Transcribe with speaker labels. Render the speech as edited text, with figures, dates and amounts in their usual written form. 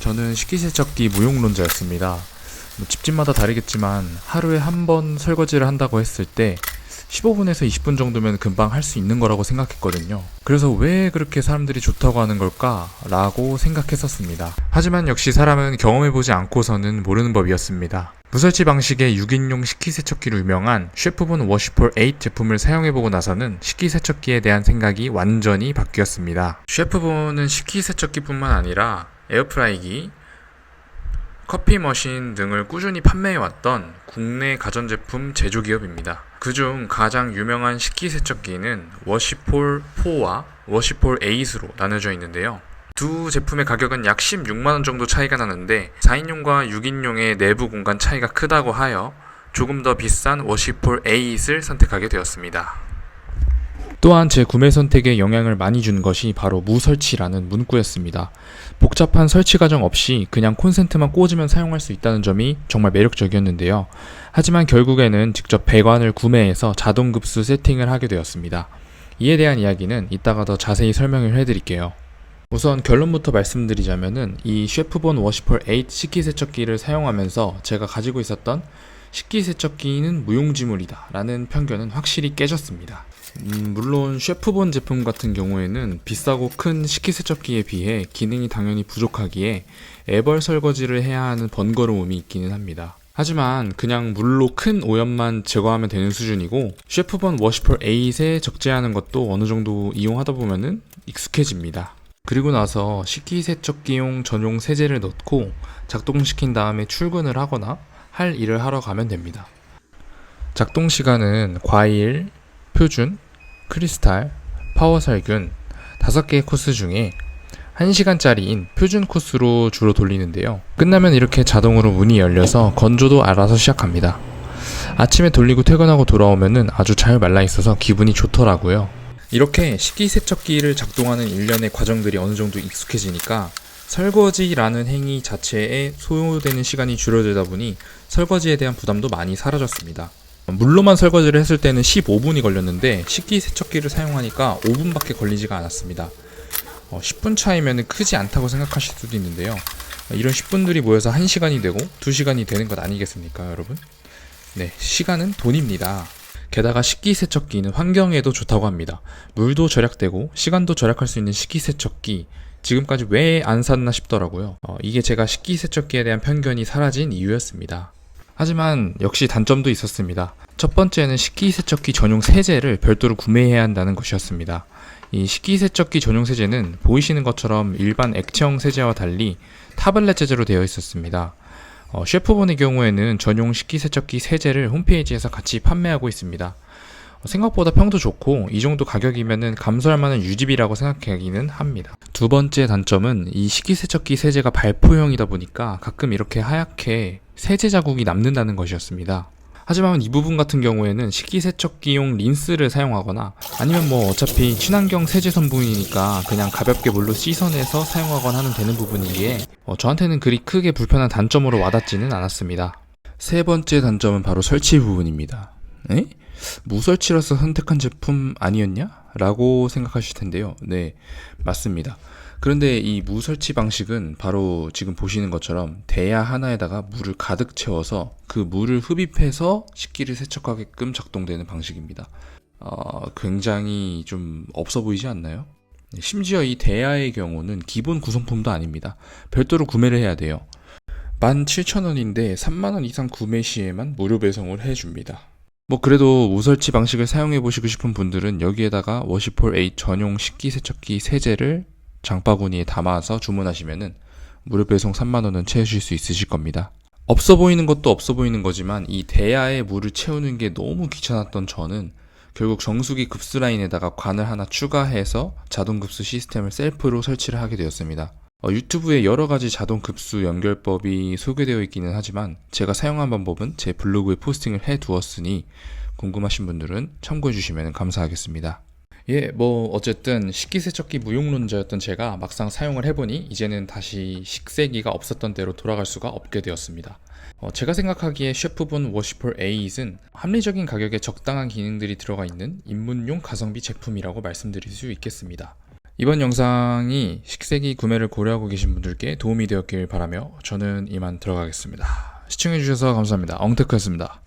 Speaker 1: 저는 식기세척기 무용론자였습니다. 집집마다 다르겠지만 하루에 한 번 설거지를 한다고 했을 때 15분에서 20분 정도면 금방 할 수 있는 거라고 생각했거든요. 그래서 왜 그렇게 사람들이 좋다고 하는 걸까? 라고 생각했었습니다. 하지만 역시 사람은 경험해보지 않고서는 모르는 법이었습니다. 무설치 방식의 6인용 식기세척기로 유명한 셰프본 워시폴 8 제품을 사용해보고 나서는 식기세척기에 대한 생각이 완전히 바뀌었습니다. 셰프본은 식기세척기뿐만 아니라 에어프라이기, 커피 머신 등을 꾸준히 판매해왔던 국내 가전제품 제조기업입니다. 그중 가장 유명한 식기세척기는 워시폴 4와 워시폴 8으로 나눠져 있는데요. 두 제품의 가격은 약 16만원 정도 차이가 나는데 4인용과 6인용의 내부 공간 차이가 크다고 하여 조금 더 비싼 워시폴 8을 선택하게 되었습니다. 또한 제 구매 선택에 영향을 많이 준 것이 바로 무설치라는 문구였습니다. 복잡한 설치 과정 없이 그냥 콘센트만 꽂으면 사용할 수 있다는 점이 정말 매력적이었는데요. 하지만 결국에는 직접 배관을 구매해서 자동급수 세팅을 하게 되었습니다. 이에 대한 이야기는 이따가 더 자세히 설명을 해드릴게요. 우선 결론부터 말씀드리자면은 이 셰프본 워시폴 8 식기세척기를 사용하면서 제가 가지고 있었던 식기세척기는 무용지물이다 라는 편견은 확실히 깨졌습니다. 물론 셰프본 제품 같은 경우에는 비싸고 큰 식기세척기에 비해 기능이 당연히 부족하기에 애벌 설거지를 해야 하는 번거로움이 있기는 합니다. 하지만 그냥 물로 큰 오염만 제거하면 되는 수준이고 셰프본 워시폴 8에 적재하는 것도 어느 정도 이용하다 보면은 익숙해집니다. 그리고 나서 식기세척기용 전용 세제를 넣고 작동시킨 다음에 출근을 하거나 할 일을 하러 가면 됩니다. 작동 시간은 과일, 표준, 크리스탈, 파워살균 5개의 코스 중에 1시간짜리인 표준 코스로 주로 돌리는데요. 끝나면 이렇게 자동으로 문이 열려서 건조도 알아서 시작합니다. 아침에 돌리고 퇴근하고 돌아오면은 아주 잘 말라 있어서 기분이 좋더라고요. 이렇게 식기세척기를 작동하는 일련의 과정들이 어느 정도 익숙해지니까 설거지라는 행위 자체에 소요되는 시간이 줄어들다 보니 설거지에 대한 부담도 많이 사라졌습니다. 물로만 설거지를 했을 때는 15분이 걸렸는데 식기세척기를 사용하니까 5분밖에 걸리지가 않았습니다. 10분 차이면 크지 않다고 생각하실 수도 있는데요. 이런 10분들이 모여서 1시간이 되고 2시간이 되는 것 아니겠습니까, 여러분? 네, 시간은 돈입니다. 게다가 식기세척기는 환경에도 좋다고 합니다. 물도 절약되고 시간도 절약할 수 있는 식기세척기 지금까지 왜 안 샀나 싶더라고요. 이게 제가 식기세척기에 대한 편견이 사라진 이유였습니다. 하지만 역시 단점도 있었습니다. 첫 번째는 식기세척기 전용 세제를 별도로 구매해야 한다는 것이었습니다. 이 식기세척기 전용 세제는 보이시는 것처럼 일반 액체형 세제와 달리 타블렛 재질로 되어 있었습니다. 셰프본의 경우에는 전용 식기세척기 세제를 홈페이지에서 같이 판매하고 있습니다. 생각보다 평도 좋고 이 정도 가격이면은 감수할 만한 유지비라고 생각하기는 합니다. 두 번째 단점은 이 식기세척기 세제가 발포형이다 보니까 가끔 이렇게 하얗게 세제 자국이 남는다는 것이었습니다. 하지만 이 부분 같은 경우에는 식기세척기용 린스를 사용하거나 아니면 어차피 친환경 세제 성분이니까 그냥 가볍게 물로 씻어내서 사용하거나 하면 되는 부분이기에 저한테는 그리 크게 불편한 단점으로 와닿지는 않았습니다. 세 번째 단점은 바로 설치 부분입니다. 에? 무설치라서 선택한 제품 아니었냐? 라고 생각하실 텐데요. 네, 맞습니다. 그런데 이 무설치 방식은 바로 지금 보시는 것처럼 대야 하나에다가 물을 가득 채워서 그 물을 흡입해서 식기를 세척하게끔 작동되는 방식입니다. 굉장히 좀 없어 보이지 않나요? 심지어 이 대야의 경우는 기본 구성품도 아닙니다. 별도로 구매를 해야 돼요. 17,000원인데 30,000원 이상 구매 시에만 무료 배송을 해줍니다. 그래도 무설치 방식을 사용해보시고 싶은 분들은 여기에다가 워시폴 8 전용 식기세척기 세제를 장바구니에 담아서 주문하시면은 무료 배송 30,000원은 채우실 수 있으실 겁니다. 없어 보이는 것도 없어 보이는 거지만 이 대야에 물을 채우는 게 너무 귀찮았던 저는 결국 정수기 급수 라인에다가 관을 하나 추가해서 자동 급수 시스템을 셀프로 설치를 하게 되었습니다. 유튜브에 여러가지 자동 급수 연결법이 소개되어 있기는 하지만 제가 사용한 방법은 제 블로그에 포스팅을 해 두었으니 궁금하신 분들은 참고해 주시면 감사하겠습니다. 어쨌든 식기세척기 무용론자였던 제가 막상 사용을 해보니 이제는 다시 식세기가 없었던 때로 돌아갈 수가 없게 되었습니다. 제가 생각하기에 셰프본 워시폴 8은 합리적인 가격에 적당한 기능들이 들어가 있는 입문용 가성비 제품이라고 말씀드릴 수 있겠습니다. 이번 영상이 식세기 구매를 고려하고 계신 분들께 도움이 되었길 바라며 저는 이만 들어가겠습니다. 시청해주셔서 감사합니다. 엉테크였습니다.